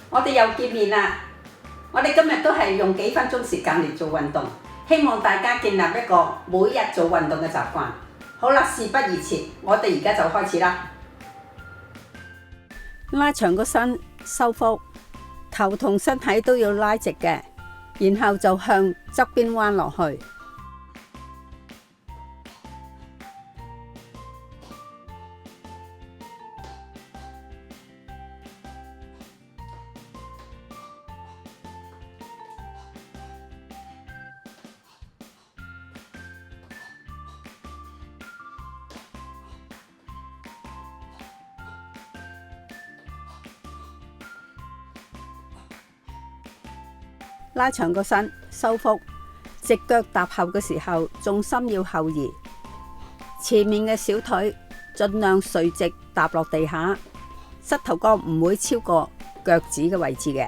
我哋又見面啦！我哋今日都係用幾分鐘時間嚟做運動，希望大家建立一個每日做運動嘅習慣。好啦，事不宜遲，我哋而家就開始啦。拉長個身，收腹，頭同身體都要拉直嘅，然後就向側邊彎落去。拉長個身，收腹，直腳踏後嘅時候，重心要後移，前面嘅小腿盡量垂直踏落地下，膝頭哥唔會超過腳趾嘅位置嘅。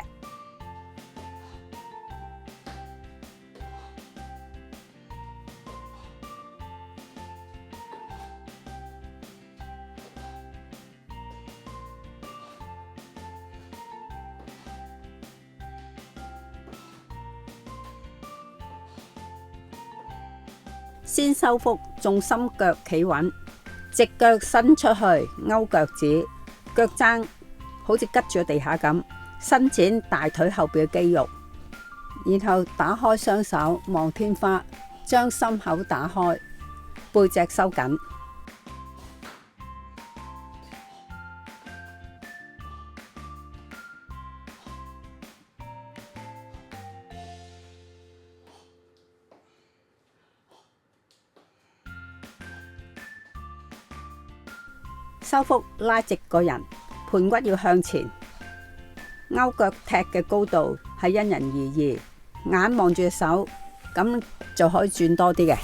先收腹，重心腳企穩，直腳伸出去，勾腳趾，腳踭好似拮住地下咁，伸展大腿後邊嘅肌肉，然後打開雙手望天花，將心口打開，背脊收緊。收腹，拉直個人，盤骨要向前，勾腳踢嘅高度係因人而異，眼望住手，咁就可以轉多啲嘅。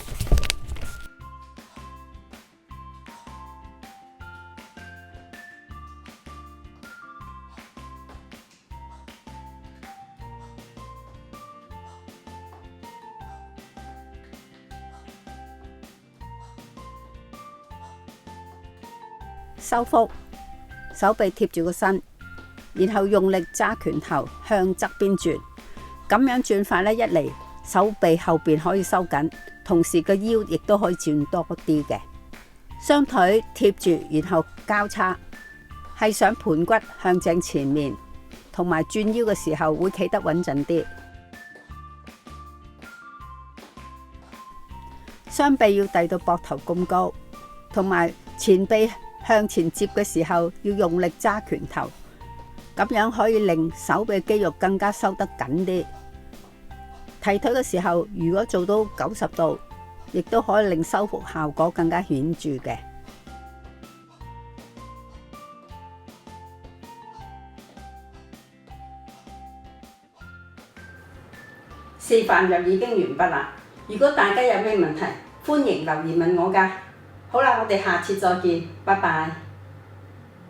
收腹，手臂貼住個身，然後用力揸拳頭向側邊轉，咁樣轉法呢，一嚟手臂後邊可以收緊，同時個腰亦都可以轉多啲嘅。雙腿貼住，然後交叉，係想盤骨向正前面，同埋轉腰嘅時候會企得穩陣啲。雙臂要遞到膊頭咁高，同埋前臂向前接嘅時候要用力揸拳頭，咁樣可以令手臂肌肉更加收得緊啲。提腿嘅時候，如果做到90度，亦都可以令收腹效果更加顯著嘅。示範就已經完畢啦。如果大家有咩問題，歡迎留言問我㗎。好啦，我哋下次再見，拜拜。